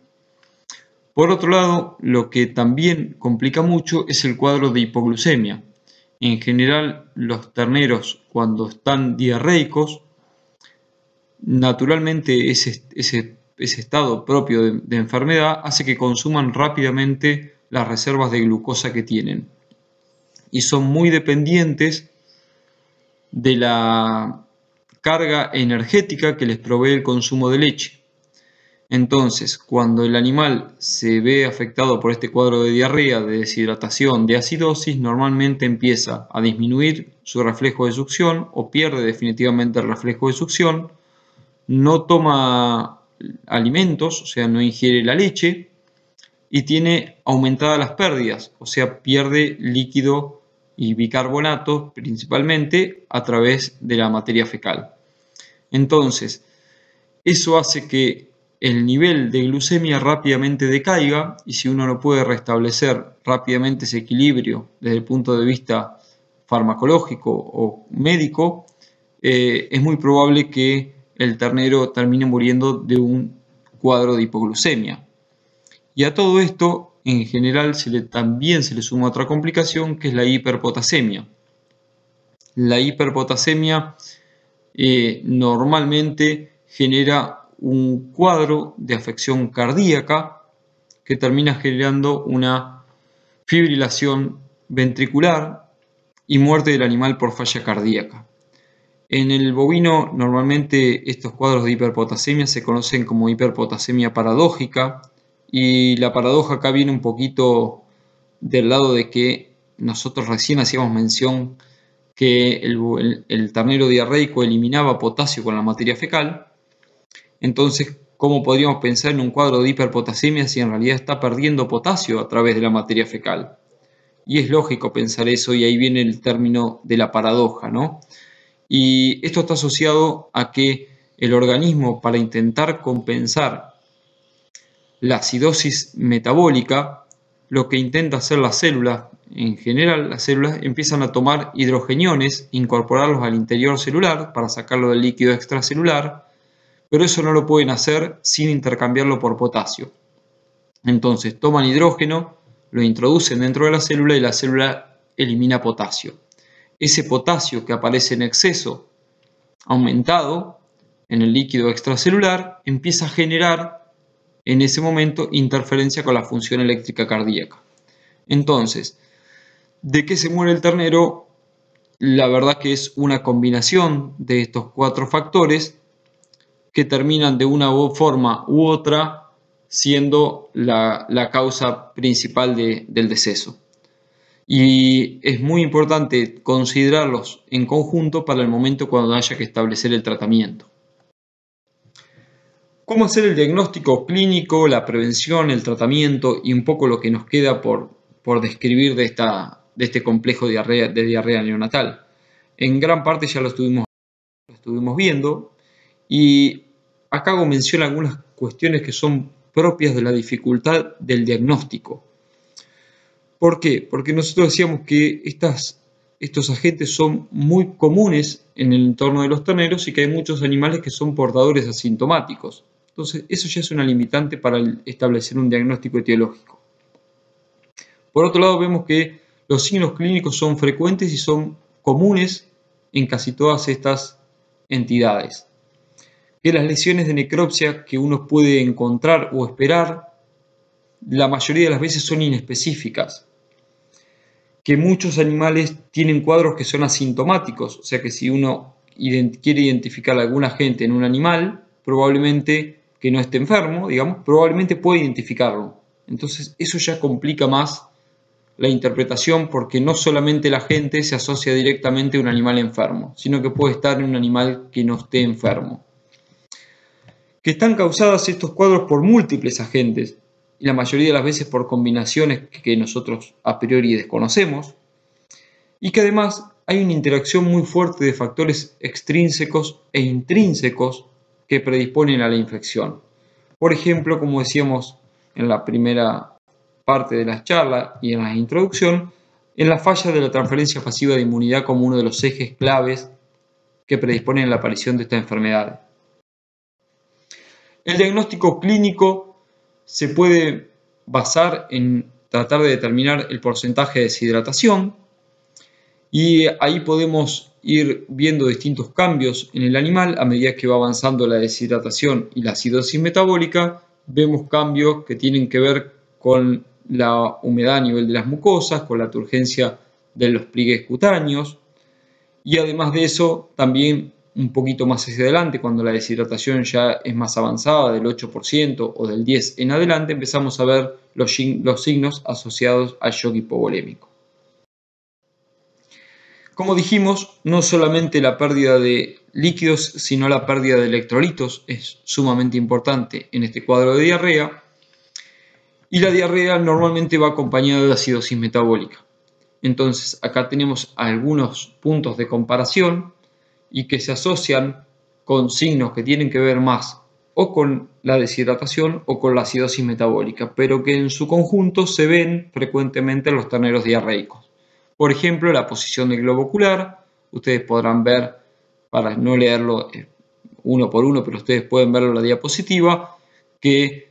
Por otro lado, lo que también complica mucho es el cuadro de hipoglucemia. En general, los terneros cuando están diarreicos, naturalmente ese estado propio de enfermedad hace que consuman rápidamente las reservas de glucosa que tienen y son muy dependientes de la carga energética que les provee el consumo de leche. Entonces, cuando el animal se ve afectado por este cuadro de diarrea, de deshidratación, de acidosis, normalmente empieza a disminuir su reflejo de succión o pierde definitivamente el reflejo de succión, no toma alimentos, o sea, no ingiere la leche y tiene aumentadas las pérdidas, o sea, pierde líquido y bicarbonato principalmente a través de la materia fecal. Entonces, eso hace que el nivel de glucemia rápidamente decaiga, y si uno no puede restablecer rápidamente ese equilibrio desde el punto de vista farmacológico o médico, es muy probable que el ternero termine muriendo de un cuadro de hipoglucemia. Y a todo esto, en general, también se le suma otra complicación, que es la hiperpotasemia. La hiperpotasemia normalmente genera un cuadro de afección cardíaca que termina generando una fibrilación ventricular y muerte del animal por falla cardíaca. En el bovino, normalmente estos cuadros de hiperpotasemia se conocen como hiperpotasemia paradójica, y la paradoja acá viene un poquito del lado de que nosotros recién hacíamos mención que el ternero diarreico eliminaba potasio con la materia fecal. Entonces, ¿cómo podríamos pensar en un cuadro de hiperpotasemia si en realidad está perdiendo potasio a través de la materia fecal? Y es lógico pensar eso, y ahí viene el término de la paradoja, ¿no? Y esto está asociado a que el organismo, para intentar compensar la acidosis metabólica, lo que intenta hacer la célula, en general las células empiezan a tomar hidrogeniones, incorporarlos al interior celular para sacarlo del líquido extracelular, pero eso no lo pueden hacer sin intercambiarlo por potasio. Entonces toman hidrógeno, lo introducen dentro de la célula y la célula elimina potasio. Ese potasio que aparece en exceso, aumentado en el líquido extracelular, empieza a generar en ese momento interferencia con la función eléctrica cardíaca. Entonces, ¿de qué se muere el ternero? La verdad que es una combinación de estos 4 factores que terminan de una forma u otra siendo la causa principal del deceso. Y es muy importante considerarlos en conjunto para el momento cuando haya que establecer el tratamiento. ¿Cómo hacer el diagnóstico clínico, la prevención, el tratamiento y un poco lo que nos queda por describir de este complejo de diarrea neonatal? En gran parte ya lo estuvimos viendo, y acá hago mención a algunas cuestiones que son propias de la dificultad del diagnóstico. ¿Por qué? Porque nosotros decíamos que estos agentes son muy comunes en el entorno de los terneros y que hay muchos animales que son portadores asintomáticos. Entonces, eso ya es una limitante para establecer un diagnóstico etiológico. Por otro lado, vemos que los signos clínicos son frecuentes y son comunes en casi todas estas entidades. Que las lesiones de necropsia que uno puede encontrar o esperar, la mayoría de las veces son inespecíficas. Que muchos animales tienen cuadros que son asintomáticos, o sea que si uno quiere identificar a algún agente en un animal, probablemente que no esté enfermo, digamos, probablemente puede identificarlo. Entonces eso ya complica más la interpretación, porque no solamente el agente se asocia directamente a un animal enfermo, sino que puede estar en un animal que no esté enfermo. Que están causadas estos cuadros por múltiples agentes, y la mayoría de las veces por combinaciones que nosotros a priori desconocemos, y que además hay una interacción muy fuerte de factores extrínsecos e intrínsecos que predisponen a la infección. Por ejemplo, como decíamos en la primera parte de la charla y en la introducción, en la falla de la transferencia pasiva de inmunidad como uno de los ejes claves que predisponen a la aparición de esta enfermedad. El diagnóstico clínico se puede basar en tratar de determinar el porcentaje de deshidratación, y ahí podemos ir viendo distintos cambios en el animal a medida que va avanzando la deshidratación y la acidosis metabólica. Vemos cambios que tienen que ver con la humedad a nivel de las mucosas, con la turgencia de los pliegues cutáneos, y además de eso también un poquito más hacia adelante, cuando la deshidratación ya es más avanzada, del 8% o del 10% en adelante, empezamos a ver los signos asociados al shock hipovolémico. Como dijimos, no solamente la pérdida de líquidos, sino la pérdida de electrolitos es sumamente importante en este cuadro de diarrea, y la diarrea normalmente va acompañada de acidosis metabólica. Entonces, acá tenemos algunos puntos de comparación y que se asocian con signos que tienen que ver más o con la deshidratación o con la acidosis metabólica, pero que en su conjunto se ven frecuentemente en los terneros diarreicos. Por ejemplo, la posición del globo ocular, ustedes podrán ver, para no leerlo uno por uno, pero ustedes pueden verlo en la diapositiva, que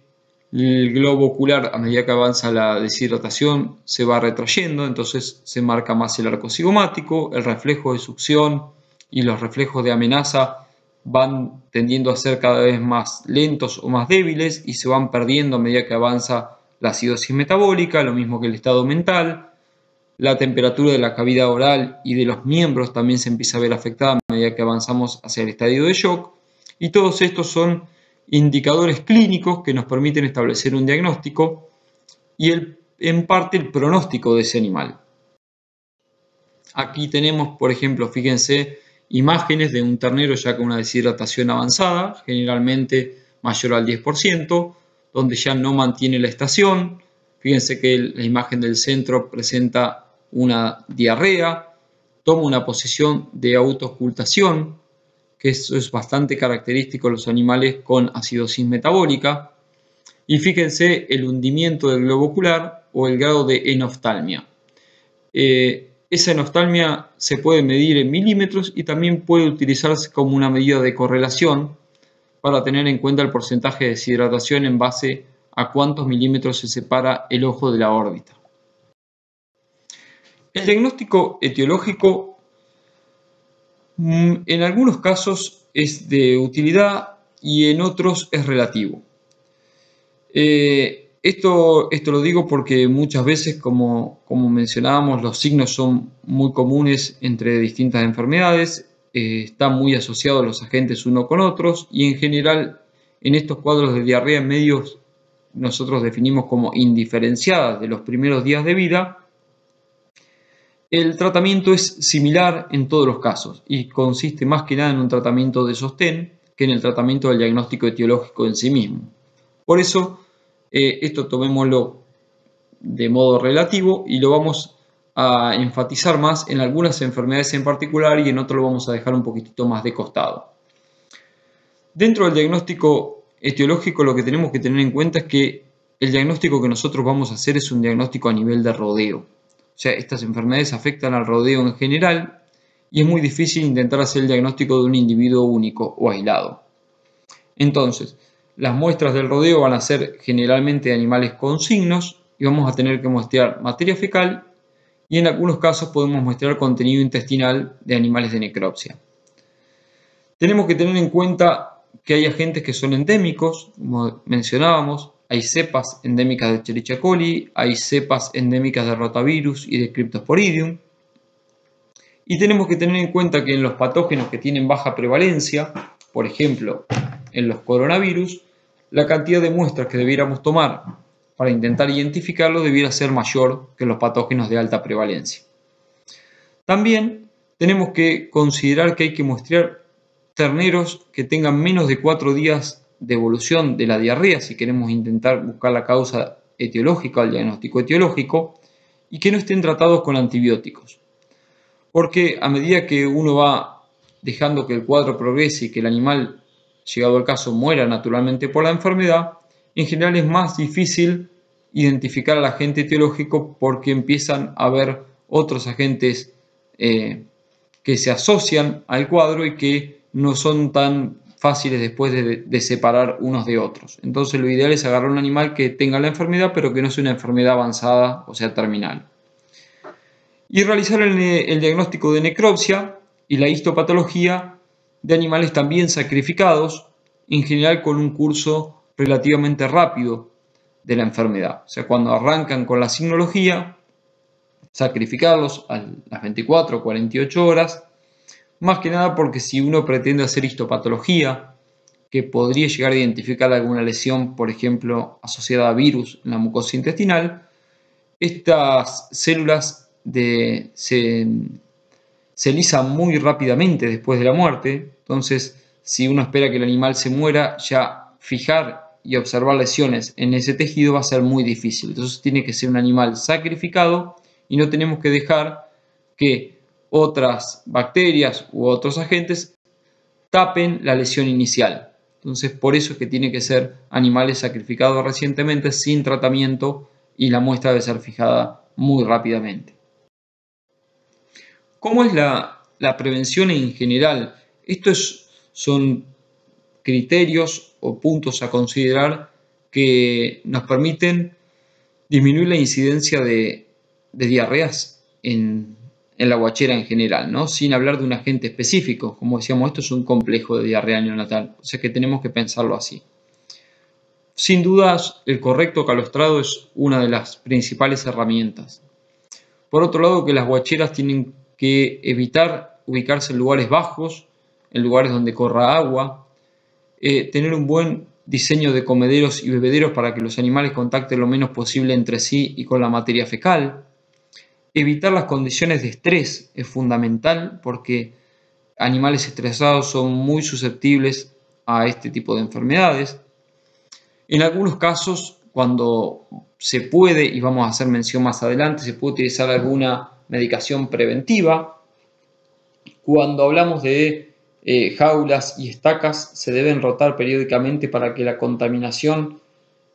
el globo ocular, a medida que avanza la deshidratación, se va retrayendo, entonces se marca más el arco cigomático, el reflejo de succión y los reflejos de amenaza van tendiendo a ser cada vez más lentos o más débiles y se van perdiendo a medida que avanza la acidosis metabólica, lo mismo que el estado mental. La temperatura de la cavidad oral y de los miembros también se empieza a ver afectada a medida que avanzamos hacia el estadio de shock. Y todos estos son indicadores clínicos que nos permiten establecer un diagnóstico y en parte el pronóstico de ese animal. Aquí tenemos, por ejemplo, fíjense, imágenes de un ternero ya con una deshidratación avanzada, generalmente mayor al 10%, donde ya no mantiene la estación. Fíjense que la imagen del centro presenta una diarrea, toma una posición de autoocultación, que eso es bastante característico de los animales con acidosis metabólica. Y fíjense el hundimiento del globo ocular o el grado de enoftalmia. Esa enoftalmia se puede medir en milímetros y también puede utilizarse como una medida de correlación para tener en cuenta el porcentaje de deshidratación en base a cuántos milímetros se separa el ojo de la órbita. El diagnóstico etiológico en algunos casos es de utilidad y en otros es relativo. Esto lo digo porque muchas veces, como mencionábamos, los signos son muy comunes entre distintas enfermedades, están muy asociados los agentes uno con otros y en general en estos cuadros de diarrea en medios nosotros definimos como indiferenciadas de los primeros días de vida. El tratamiento es similar en todos los casos y consiste más que nada en un tratamiento de sostén que en el tratamiento del diagnóstico etiológico en sí mismo. Por eso, esto tomémoslo de modo relativo y lo vamos a enfatizar más en algunas enfermedades en particular y en otras lo vamos a dejar un poquitito más de costado. Dentro del diagnóstico etiológico lo que tenemos que tener en cuenta es que el diagnóstico que nosotros vamos a hacer es un diagnóstico a nivel de rodeo. O sea, estas enfermedades afectan al rodeo en general y es muy difícil intentar hacer el diagnóstico de un individuo único o aislado. Entonces, las muestras del rodeo van a ser generalmente de animales con signos y vamos a tener que muestrear materia fecal y en algunos casos podemos muestrear contenido intestinal de animales de necropsia. Tenemos que tener en cuenta que hay agentes que son endémicos, como mencionábamos, hay cepas endémicas de Escherichia coli, hay cepas endémicas de rotavirus y de Cryptosporidium. Y tenemos que tener en cuenta que en los patógenos que tienen baja prevalencia, por ejemplo, en los coronavirus, la cantidad de muestras que debiéramos tomar para intentar identificarlo debiera ser mayor que los patógenos de alta prevalencia. También tenemos que considerar que hay que muestrear terneros que tengan menos de 4 días de evolución de la diarrea si queremos intentar buscar la causa etiológica, el diagnóstico etiológico, y que no estén tratados con antibióticos. Porque a medida que uno va dejando que el cuadro progrese y que el animal, llegado al caso, muera naturalmente por la enfermedad, en general es más difícil identificar al agente etiológico porque empiezan a haber otros agentes que se asocian al cuadro y que no son tan fáciles después de separar unos de otros. Entonces lo ideal es agarrar un animal que tenga la enfermedad pero que no sea una enfermedad avanzada, o sea, terminal. Y realizar el diagnóstico de necropsia y la histopatología de animales también sacrificados, en general con un curso relativamente rápido de la enfermedad. O sea, cuando arrancan con la signología, sacrificarlos a las 24 o 48 horas, más que nada porque si uno pretende hacer histopatología, que podría llegar a identificar alguna lesión, por ejemplo, asociada a virus en la mucosa intestinal, estas células se lisan muy rápidamente después de la muerte. Entonces, si uno espera que el animal se muera, ya fijar y observar lesiones en ese tejido va a ser muy difícil. Entonces tiene que ser un animal sacrificado y no tenemos que dejar que otras bacterias u otros agentes tapen la lesión inicial. Entonces, por eso es que tiene que ser animales sacrificados recientemente sin tratamiento y la muestra debe ser fijada muy rápidamente. ¿Cómo es la prevención en general? Estos son criterios o puntos a considerar que nos permiten disminuir la incidencia de diarreas en la guachera en general, ¿no? Sin hablar de un agente específico. Como decíamos, esto es un complejo de diarrea neonatal, o sea que tenemos que pensarlo así. Sin dudas, el correcto calostrado es una de las principales herramientas. Por otro lado, que las guacheras tienen que evitar ubicarse en lugares bajos, en lugares donde corra agua, tener un buen diseño de comederos y bebederos para que los animales contacten lo menos posible entre sí y con la materia fecal. Evitar las condiciones de estrés es fundamental porque animales estresados son muy susceptibles a este tipo de enfermedades. En algunos casos, cuando se puede, y vamos a hacer mención más adelante, se puede utilizar alguna medicación preventiva. Cuando hablamos de jaulas y estacas, se deben rotar periódicamente para que la contaminación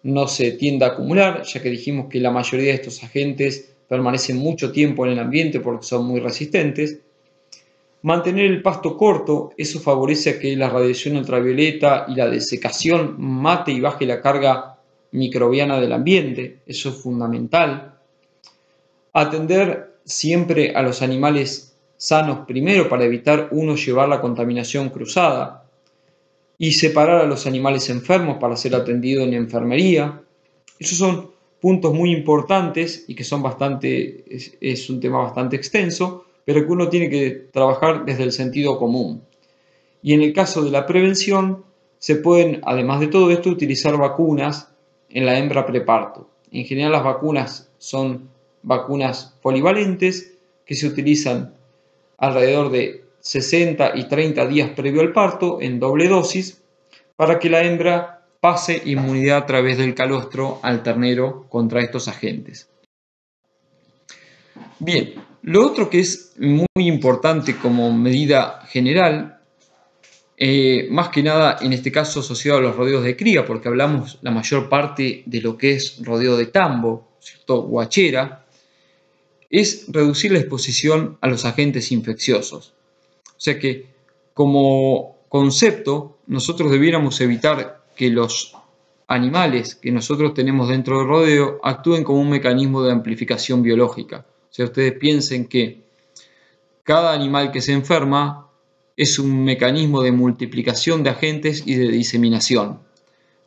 no se tienda a acumular, ya que dijimos que la mayoría de estos agentes permanecen mucho tiempo en el ambiente porque son muy resistentes. Mantener el pasto corto, eso favorece a que la radiación ultravioleta y la desecación mate y baje la carga microbiana del ambiente, eso es fundamental. Atender siempre a los animales sanos primero para evitar uno llevar la contaminación cruzada y separar a los animales enfermos para ser atendido en enfermería. Esos son puntos muy importantes y que son es un tema bastante extenso, pero que uno tiene que trabajar desde el sentido común. Y en el caso de la prevención, se pueden, además de todo esto, utilizar vacunas en la hembra preparto. En general, las vacunas son vacunas polivalentes que se utilizan alrededor de 60 y 30 días previo al parto en doble dosis para que la hembra pase inmunidad a través del calostro al ternero contra estos agentes. Bien, lo otro que es muy importante como medida general, más que nada en este caso asociado a los rodeos de cría, porque hablamos la mayor parte de lo que es rodeo de tambo, ¿cierto? Guachera, es reducir la exposición a los agentes infecciosos. O sea que como concepto nosotros debiéramos evitar que los animales que nosotros tenemos dentro del rodeo actúen como un mecanismo de amplificación biológica. O sea, ustedes piensen que cada animal que se enferma es un mecanismo de multiplicación de agentes y de diseminación.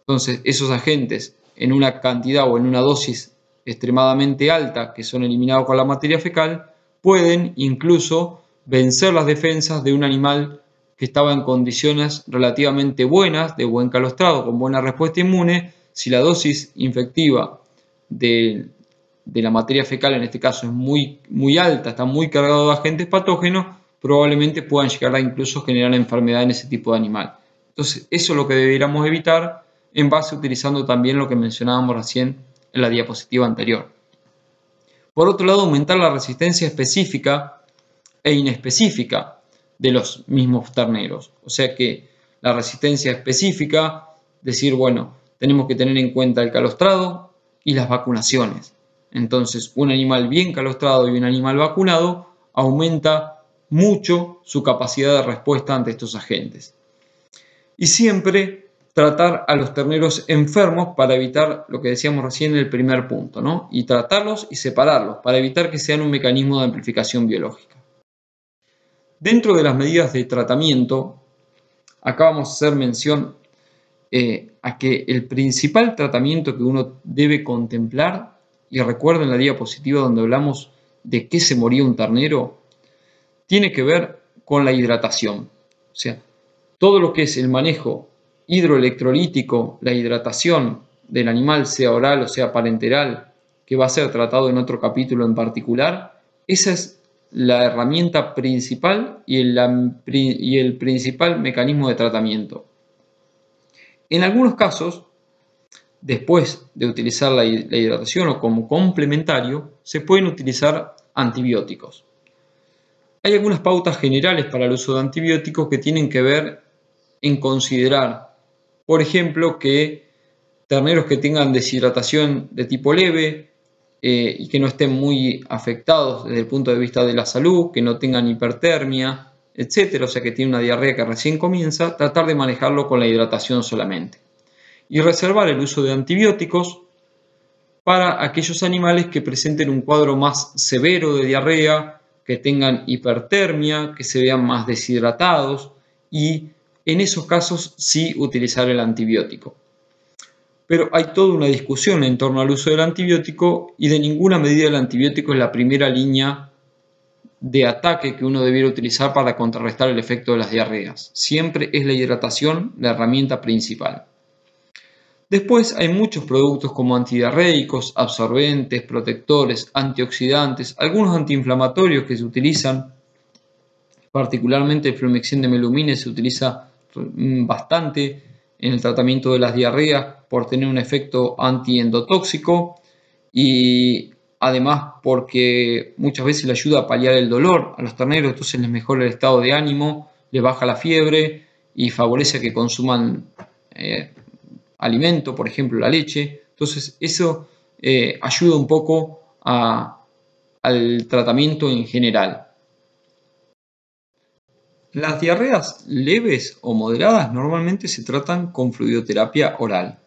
Entonces, esos agentes en una cantidad o en una dosis extremadamente alta que son eliminados con la materia fecal pueden incluso vencer las defensas de un animal que estaba en condiciones relativamente buenas, de buen calostrado, con buena respuesta inmune. Si la dosis infectiva de la materia fecal en este caso es muy alta, está muy cargado de agentes patógenos, probablemente puedan llegar a incluso generar enfermedad en ese tipo de animal. Entonces, eso es lo que deberíamos evitar en base utilizando también lo que mencionábamos recién en la diapositiva anterior. Por otro lado, aumentar la resistencia específica e inespecífica de los mismos terneros. O sea que la resistencia específica, decir, bueno, tenemos que tener en cuenta el calostrado y las vacunaciones. Entonces, un animal bien calostrado y un animal vacunado aumenta mucho su capacidad de respuesta ante estos agentes. Y siempre tratar a los terneros enfermos para evitar lo que decíamos recién en el primer punto, ¿no? Y tratarlos y separarlos para evitar que sean un mecanismo de amplificación biológica. Dentro de las medidas de tratamiento, acá vamos a hacer mención a que el principal tratamiento que uno debe contemplar, y recuerden la diapositiva donde hablamos de qué se moría un ternero, tiene que ver con la hidratación. O sea, todo lo que es el manejo hidroelectrolítico, la hidratación del animal, sea oral o sea parenteral, que va a ser tratado en otro capítulo en particular, esa es la herramienta principal y el principal mecanismo de tratamiento. En algunos casos, después de utilizar la hidratación o como complementario, se pueden utilizar antibióticos. Hay algunas pautas generales para el uso de antibióticos que tienen que ver en considerar, por ejemplo, que terneros que tengan deshidratación de tipo leve y que no estén muy afectados desde el punto de vista de la salud, que no tengan hipertermia, etcétera, o sea que tiene una diarrea que recién comienza, tratar de manejarlo con la hidratación solamente. y reservar el uso de antibióticos para aquellos animales que presenten un cuadro más severo de diarrea, que tengan hipertermia, que se vean más deshidratados y en esos casos sí utilizar el antibiótico. Pero hay toda una discusión en torno al uso del antibiótico y de ninguna medida el antibiótico es la primera línea de ataque que uno debiera utilizar para contrarrestar el efecto de las diarreas. Siempre es la hidratación la herramienta principal. Después hay muchos productos como antidiarreicos, absorbentes, protectores, antioxidantes, algunos antiinflamatorios que se utilizan, particularmente el flumexin de melumine se utiliza bastante en el tratamiento de las diarreas por tener un efecto antiendotóxico y además porque muchas veces le ayuda a paliar el dolor a los terneros, entonces les mejora el estado de ánimo, les baja la fiebre y favorece a que consuman alimento, por ejemplo la leche. Entonces eso ayuda un poco al tratamiento en general. Las diarreas leves o moderadas normalmente se tratan con fluidoterapia oral.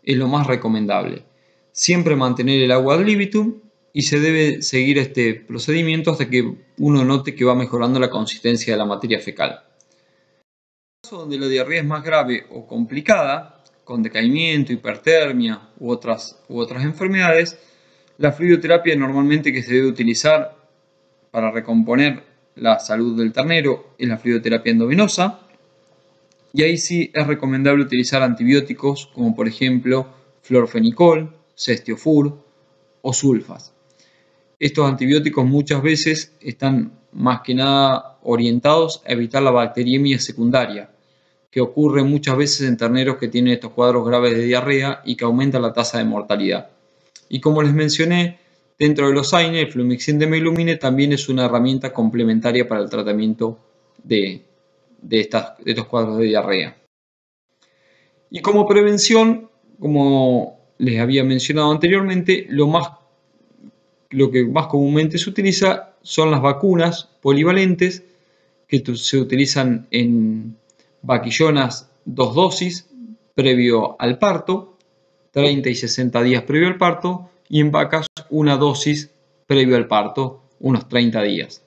Es lo más recomendable. Siempre mantener el agua ad libitum y se debe seguir este procedimiento hasta que uno note que va mejorando la consistencia de la materia fecal. En el caso donde la diarrea es más grave o complicada, con decaimiento, hipertermia u otras enfermedades, la fluidoterapia normalmente que se debe utilizar para recomponer la salud del ternero es la fluidoterapia endovenosa y ahí sí es recomendable utilizar antibióticos como por ejemplo florfenicol, cestiofur o sulfas. Estos antibióticos muchas veces están más que nada orientados a evitar la bacteriemia secundaria, que ocurre muchas veces en terneros que tienen estos cuadros graves de diarrea y que aumenta la tasa de mortalidad. Y como les mencioné, dentro de los AINE, el flumexin de melumine también es una herramienta complementaria para el tratamiento de estos cuadros de diarrea. Y como prevención, como les había mencionado anteriormente, lo que más comúnmente se utiliza son las vacunas polivalentes que se utilizan en vaquillonas 2 dosis previo al parto, 30 y 60 días previo al parto, y en vacas una dosis previo al parto, unos 30 días.